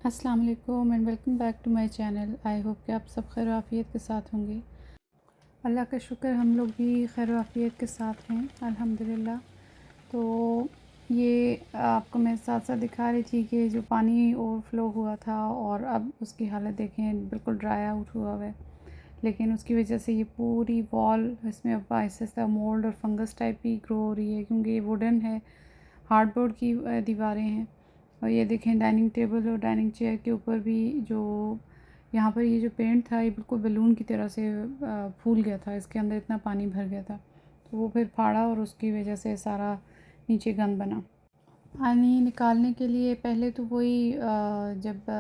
अस्सलाम वालेकुम and welcome back to my channel. I hope कि आप सब खैर आफ़ियत के साथ होंगे। अल्लाह का शुक्र हम लोग भी खैर आफ़ियत के साथ हैं अल्हम्दुलिल्लाह। तो ये आपको मैं साथ साथ दिखा रही थी कि जो पानी ओवरफ़्लो हुआ था और अब उसकी हालत देखें, बिल्कुल ड्राई आउट हुआ हुआ है। लेकिन उसकी वजह से ये पूरी वॉल इसमें अब आहिस्ता-आहिस्ता मोल्ड और फंगस टाइप की ग्रो हो रही है, क्योंकि ये वुडन है, हार्डबोर्ड की दीवारें हैं। और ये देखें डाइनिंग टेबल और डाइनिंग चेयर के ऊपर भी जो यहाँ पर ये जो पेंट था, ये बिल्कुल बलून की तरह से फूल गया था, इसके अंदर इतना पानी भर गया था। तो वो फिर फाड़ा और उसकी वजह से सारा नीचे गंद बना। पानी निकालने के लिए पहले तो वही जब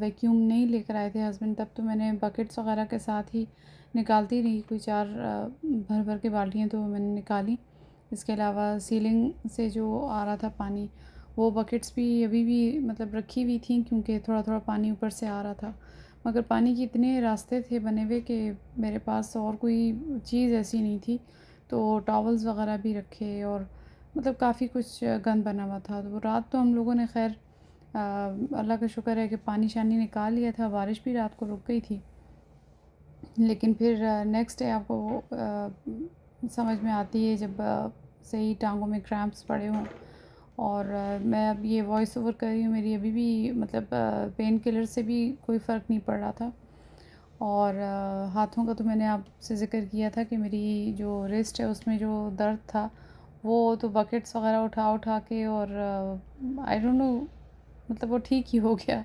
वैक्यूम नहीं लेकर आए थे हस्बैंड, तब तो मैंने बकेट्स वगैरह के साथ ही निकालती रही, कोई 4 भर भर के बाल्टियाँ तो मैंने निकाली। इसके अलावा सीलिंग से जो आ रहा था पानी, वो बकेट्स भी अभी भी मतलब रखी हुई थी, क्योंकि थोड़ा-थोड़ा पानी ऊपर से आ रहा था। मगर पानी के इतने रास्ते थे बने हुए कि मेरे पास और कोई चीज़ ऐसी नहीं थी, तो टॉवल्स वगैरह भी रखे और मतलब काफ़ी कुछ गंद बना हुआ था। तो रात तो हम लोगों ने खैर अल्लाह का शुक्र है कि पानी-शानी निकाल लिया था, बारिश भी रात को रुक गई थी। लेकिन फिर नेक्स्ट डे आपको समझ में आती है जब सही टाँगों में क्रैम्प्स पड़े हों। और मैं अब ये वॉइस ओवर कर रही हूँ, मेरी अभी भी मतलब पेन किलर से भी कोई फ़र्क नहीं पड़ रहा था। और हाथों का तो मैंने आपसे ज़िक्र किया था कि मेरी जो रिस्ट है उसमें जो दर्द था, वो तो बकेट्स वग़ैरह उठा-उठा के और आई डोंट नो, मतलब वो ठीक ही हो गया।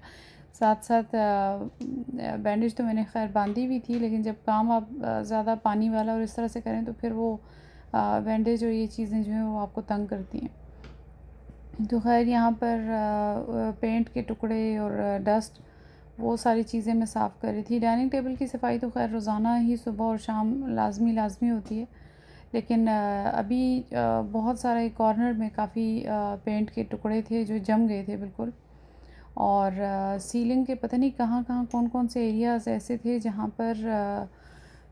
साथ-साथ बैंडेज तो मैंने ख़ैर बाँधी हुई थी, लेकिन जब काम आप ज़्यादा पानी वाला और इस तरह से करें तो फिर वो बैंडेज और ये चीज़ें जो हैं वो आपको तंग करती हैं। तो ख़ैर यहाँ पर पेंट के टुकड़े और डस्ट, वो सारी चीज़ें मैं साफ़ कर रही थी। डाइनिंग टेबल की सफाई तो ख़ैर रोज़ाना ही सुबह और शाम लाज़मी होती है। लेकिन अभी बहुत सारा एक कॉर्नर में काफ़ी पेंट के टुकड़े थे जो जम गए थे बिल्कुल। और सीलिंग के पता नहीं कहाँ-कहाँ, कौन-कौन से एरियाज़ ऐसे थे जहाँ पर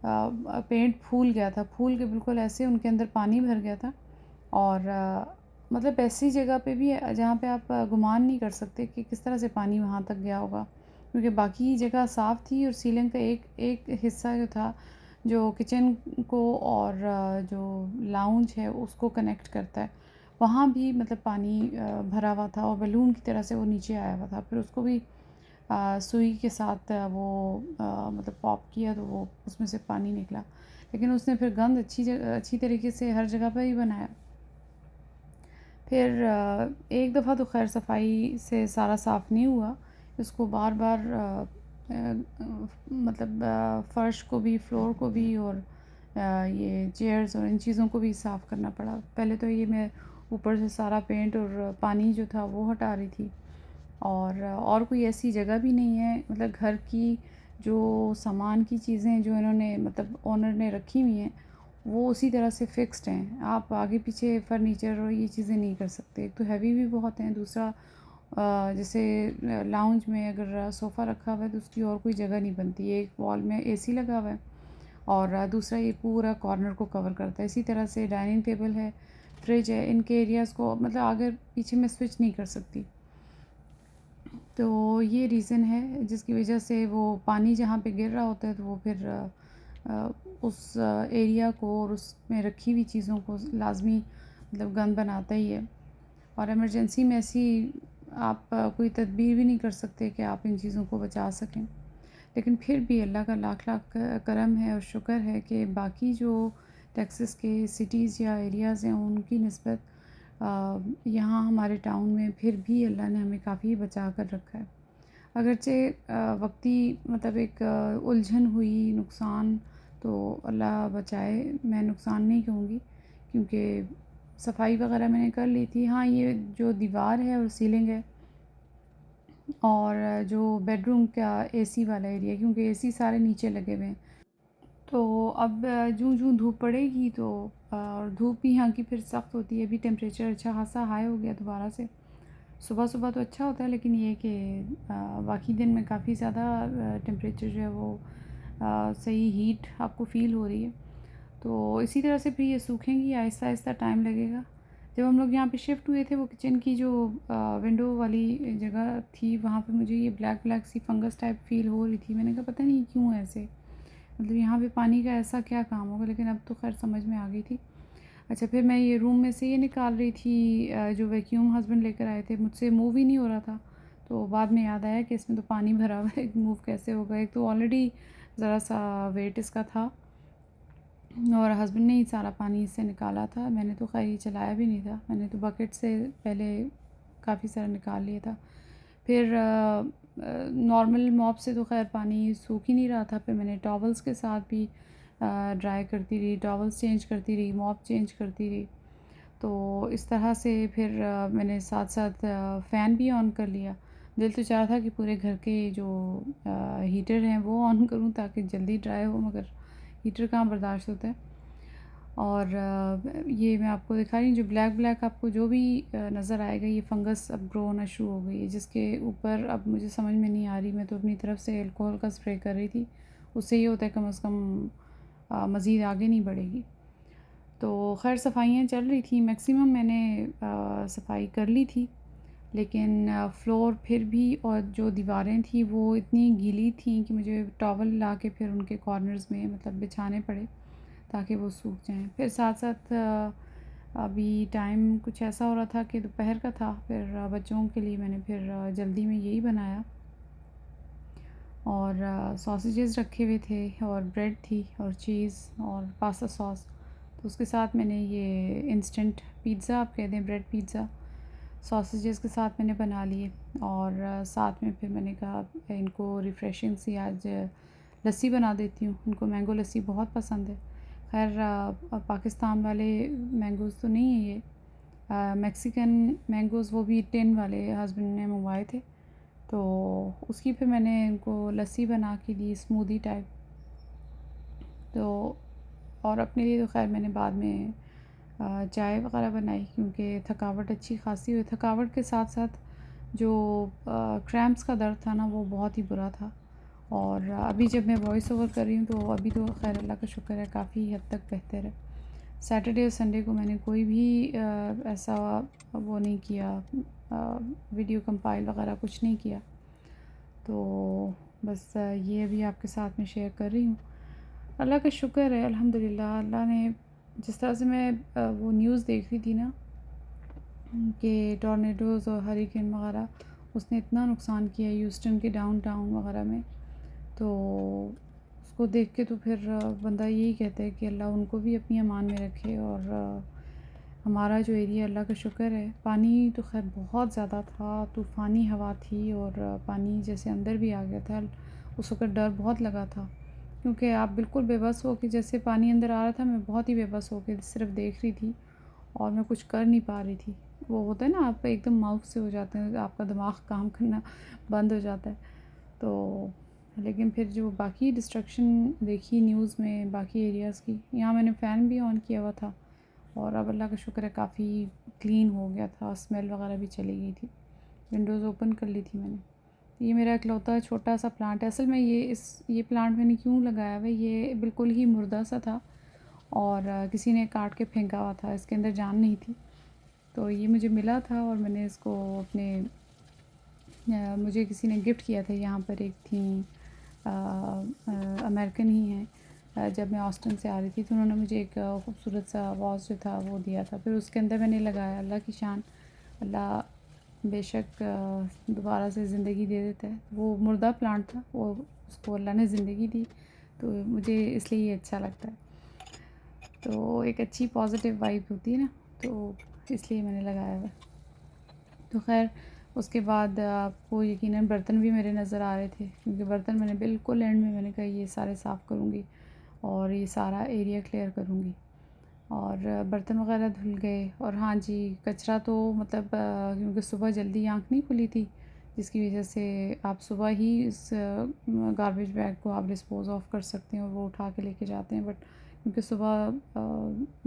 पेंट फूल गया था। फूल के बिल्कुल ऐसे उनके अंदर पानी भर गया था। और मतलब ऐसी जगह पे भी जहाँ पे आप गुमान नहीं कर सकते कि किस तरह से पानी वहाँ तक गया होगा। क्योंकि बाकी जगह साफ़ थी और सीलिंग का एक एक हिस्सा जो था, जो किचन को और जो लाउंज है उसको कनेक्ट करता है, वहाँ भी मतलब पानी भरा हुआ था और बलून की तरह से वो नीचे आया हुआ था। फिर उसको भी सुई के साथ वो मतलब पॉप किया तो वो उसमें से पानी निकला। लेकिन उसने फिर गंध अच्छी तरीके से हर जगह पर ही बनाया। फिर एक दफ़ा तो ख़ैर सफाई से सारा साफ़ नहीं हुआ, इसको बार-बार मतलब फ़र्श को भी, फ्लोर को भी और ये चेयर्स और इन चीज़ों को भी साफ़ करना पड़ा। पहले तो ये मैं ऊपर से सारा पेंट और पानी जो था वो हटा रही थी। और कोई ऐसी जगह भी नहीं है, मतलब घर की जो सामान की चीज़ें जो इन्होंने मतलब ओनर ने रखी हुई हैं, वो उसी तरह से फ़िक्स्ड हैं। आप आगे-पीछे फर्नीचर और ये चीज़ें नहीं कर सकते। एक तो हेवी भी बहुत हैं, दूसरा जैसे लाउंज में अगर सोफ़ा रखा हुआ है तो उसकी और कोई जगह नहीं बनती। एक वॉल में एसी लगा हुआ है और दूसरा ये पूरा कॉर्नर को कवर करता है। इसी तरह से डाइनिंग टेबल है, फ्रिज है, इनके एरियाज़ को मतलब आगे-पीछे मैं स्विच नहीं कर सकती। तो ये रीज़न है जिसकी वजह से वो पानी जहाँ पे गिर रहा होता है तो वो फिर उस एरिया को और उसमें रखी हुई चीज़ों को लाज़मी मतलब गंद बनाता ही है। और इमरजेंसी में ऐसी आप कोई तदबीर भी नहीं कर सकते कि आप इन चीज़ों को बचा सकें। लेकिन फिर भी अल्लाह का लाख-लाख करम है और शुक्र है कि बाकी जो टेक्सास के सिटीज़ या एरियाज़ हैं उनकी निस्बत यहाँ हमारे टाउन में फिर भी अल्लाह ने हमें काफ़ी बचा कर रखा है। अगरचे वक़्ती मतलब एक उलझन हुई, नुकसान तो अल्लाह बचाए, मैं नुकसान नहीं कहूँगी, क्योंकि सफाई वग़ैरह मैंने कर ली थी। हाँ, ये जो दीवार है और सीलिंग है और जो बेडरूम का एसी वाला एरिया, क्योंकि एसी सारे नीचे लगे हुए हैं। तो अब जूँ-जूँ धूप पड़ेगी तो और धूप भी यहाँ की फिर सख्त होती है। अभी टेम्परेचर अच्छा खासा हाई हो गया दोबारा से। सुबह-सुबह तो अच्छा होता है, लेकिन ये है कि बाकी दिन में काफ़ी ज़्यादा टेम्परेचर जो है वो सही हीट आपको फ़ील हो रही है। तो इसी तरह से फिर ये सूखेंगी, आहिस्ता-आहिस्ता टाइम लगेगा। जब हम लोग यहाँ पे शिफ्ट हुए थे, वो किचन की जो विंडो वाली जगह थी, वहाँ पे मुझे ये ब्लैक ब्लैक सी फंगस टाइप फ़ील हो रही थी। मैंने कहा पता नहीं क्यों ऐसे, मतलब यहाँ पे पानी का ऐसा क्या काम होगा, लेकिन अब तो खैर समझ में आ गई थी। अच्छा, फिर मैं ये रूम में से ये निकाल रही थी जो वैक्यूम हस्बैंड लेकर आए थे, मुझसे मूव ही नहीं हो रहा था। तो बाद में याद आया कि इसमें तो पानी भरा हुआ है, मूव कैसे होगा। एक तो ऑलरेडी ज़रा सा वेट इसका था, और हस्बैंड ने ही सारा पानी इससे निकाला था। मैंने तो खैर ये चलाया भी नहीं था, मैंने तो बकेट से पहले काफ़ी सारा निकाल लिया था। फिर नॉर्मल मॉप से तो खैर पानी सूख ही नहीं रहा था, फिर मैंने टॉवल्स के साथ भी ड्राई करती रही, टॉवल्स चेंज करती रही, मॉप चेंज करती रही। तो इस तरह से फिर मैंने साथ साथ फ़ैन भी ऑन कर लिया। दिल तो चाह रहा था कि पूरे घर के जो हीटर हैं वो ऑन करूं ताकि जल्दी ड्राई हो, मगर हीटर कहाँ बर्दाश्त होता है। और ये मैं आपको दिखा रही हूँ, जो ब्लैक ब्लैक आपको जो भी नज़र आएगा, ये फंगस अब ग्रो होना शुरू हो गई है, जिसके ऊपर अब मुझे समझ में नहीं आ रही। मैं तो अपनी तरफ से अल्कोहल का स्प्रे कर रही थी, उससे ये होता है कम से कम मज़ीद आगे नहीं बढ़ेगी। तो खैर सफाइयाँ चल रही थी, मैक्सिमम मैंने सफाई कर ली थी, लेकिन फ्लोर फिर भी और जो दीवारें थी वो इतनी गीली थी कि मुझे टॉवल ला के फिर उनके कॉर्नर्स में मतलब बिछाने पड़े ताकि वो सूख जाएं। फिर साथ साथ अभी टाइम कुछ ऐसा हो रहा था कि दोपहर का था, फिर बच्चों के लिए मैंने फिर जल्दी में यही बनाया, और सॉसेजेस रखे हुए थे और ब्रेड थी और चीज़ और पास्ता सॉस। तो उसके साथ मैंने ये इंस्टेंट पिज़्ज़ा, आप कह दें ब्रेड पिज़्ज़ा, सॉसेजेस के साथ मैंने बना लिए। और साथ में फिर मैंने कहा इनको रिफ़्रेशिंग सी आज लस्सी बना देती हूँ, उनको मैंगो लस्सी बहुत पसंद है। खैर पाकिस्तान वाले मैंगोज़ तो नहीं है ये, मेक्सिकन मैंगोज़, वो भी टिन वाले हस्बैंड ने मंगवाए थे। तो उसकी फिर मैंने इनको लस्सी बना के दी, स्मूदी टाइप। तो और अपने लिए तो खैर मैंने बाद में चाय वग़ैरह बनाई, क्योंकि थकावट अच्छी खासी हुई। थकावट के साथ साथ जो क्रैम्प्स का दर्द था ना, वो बहुत ही बुरा था। और अभी जब मैं वॉइस ओवर कर रही हूँ तो अभी तो खैर अल्लाह का शुक्र है काफ़ी हद तक बेहतर है। सैटरडे और संडे को मैंने कोई भी ऐसा वो नहीं किया, वीडियो कंपाइल वग़ैरह कुछ नहीं किया। तो बस ये अभी आपके साथ में शेयर कर रही हूँ। अल्लाह का शुक्र है, अल्हम्दुलिल्लाह। अल्लाह ने जिस तरह से मैं वो न्यूज़ देख रही थी ना कि टॉर्नेडोज़ और हरिकेन वग़ैरह, उसने इतना नुकसान किया ह्यूस्टन के डाउनटाउन वग़ैरह में। तो उसको देख के तो फिर बंदा यही कहता है कि अल्लाह उनको भी अपनी अमान में रखे। और हमारा जो एरिया, अल्लाह का शुक्र है, पानी तो खैर बहुत ज़्यादा था, तूफ़ानी हवा थी और पानी जैसे अंदर भी आ गया था। उस वक़्त डर बहुत लगा था, क्योंकि आप बिल्कुल बेबस हो कि जैसे पानी अंदर आ रहा था, मैं बहुत ही बेबस हो के सिर्फ देख रही थी और मैं कुछ कर नहीं पा रही थी। वो होता है ना, आप एकदम माउथ से हो जाते हैं, आपका दिमाग काम करना बंद हो जाता है। तो लेकिन फिर जो बाकी डिस्ट्रक्शन देखी न्यूज़ में बाकी एरियाज़ की, यहाँ मैंने फ़ैन भी ऑन किया हुआ था और अब अल्लाह का शुक्र है काफ़ी क्लीन हो गया था, स्मेल वगैरह भी चली गई थी। विंडोज़ ओपन कर ली थी मैंने। ये मेरा इकलौता छोटा सा प्लांट है। असल में ये प्लांट मैंने क्यों लगाया हुआ है, ये बिल्कुल ही मुर्दा सा था और किसी ने काट के फेंका हुआ था, इसके अंदर जान नहीं थी। तो ये मुझे मिला था और मैंने इसको अपने मुझे किसी ने गिफ्ट किया था। यहाँ पर एक थी अमेरिकन ही हैं, जब मैं ऑस्टिन से आ रही थी तो उन्होंने मुझे एक खूबसूरत सा वॉज़ जो था वो दिया था। फिर उसके अंदर मैंने लगाया। अल्लाह की शान, अल्लाह बेशक दोबारा से ज़िंदगी दे देता है। वो मुर्दा प्लांट था, वो उसको अल्लाह ने ज़िंदगी दी, तो मुझे इसलिए ये अच्छा लगता है। तो एक अच्छी पॉजिटिव वाइब होती है ना, तो इसलिए मैंने लगाया हुआ है। तो ख़ैर उसके बाद आपको यकीनन बर्तन भी मेरे नज़र आ रहे थे, क्योंकि बर्तन मैंने बिल्कुल एंड में मैंने कहा ये सारे साफ़ करूँगी और ये सारा एरिया क्लियर करूँगी। और बर्तन वगैरह धुल गए। और हाँ जी, कचरा तो मतलब क्योंकि सुबह जल्दी आँख नहीं खुली थी, जिसकी वजह से आप सुबह ही इस गार्बेज बैग को आप डिस्पोज़ ऑफ कर सकते हैं और वो उठा के लेके जाते हैं। बट क्योंकि सुबह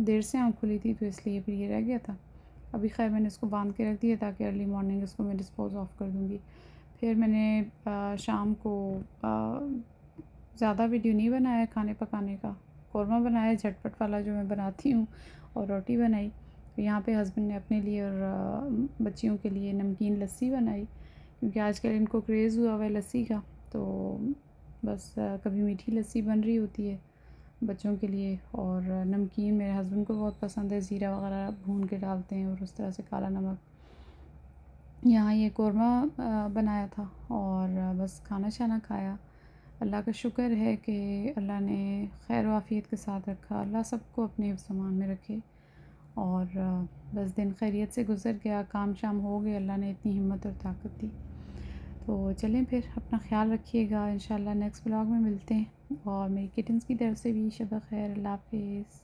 देर से आँख खुली थी तो इसलिए फिर ये रह गया था। अभी खैर मैंने इसको बांध के रख दिया ताकि अर्ली मॉर्निंग इसको मैं डिस्पोज़ ऑफ कर दूँगी। फिर मैंने शाम को ज़्यादा वीडियो नहीं बनाया खाने पकाने का। कौरमा बनाया झटपट वाला जो मैं बनाती हूँ, और रोटी बनाई। तो यहाँ पे हस्बैंड ने अपने लिए और बच्चियों के लिए नमकीन लस्सी बनाई, क्योंकि आजकल इनको क्रेज़ हुआ हुआ है लस्सी का। तो बस कभी मीठी लस्सी बन रही होती है बच्चों के लिए, और नमकीन मेरे हस्बैंड को बहुत पसंद है, ज़ीरा वगैरह भून के डालते हैं और उस तरह से काला नमक। यहाँ ये कोरमा बनाया था और बस खाना शाना खाया। अल्लाह का शुक्र है कि अल्लाह ने खैर आफ़ियत के साथ रखा। अल्लाह सबको अपने हिफ्ज़ अमान में रखे, और बस दिन खैरियत से गुज़र गया, काम शाम हो गए, अल्लाह ने इतनी हिम्मत और ताकत दी। तो चलें फिर, अपना ख़्याल रखिएगा, इंशाल्लाह नेक्स्ट व्लॉग में मिलते हैं, और मेरी किटन्स की तरफ से भी शब ख़ैर, अल्लाह हाफ़िज़।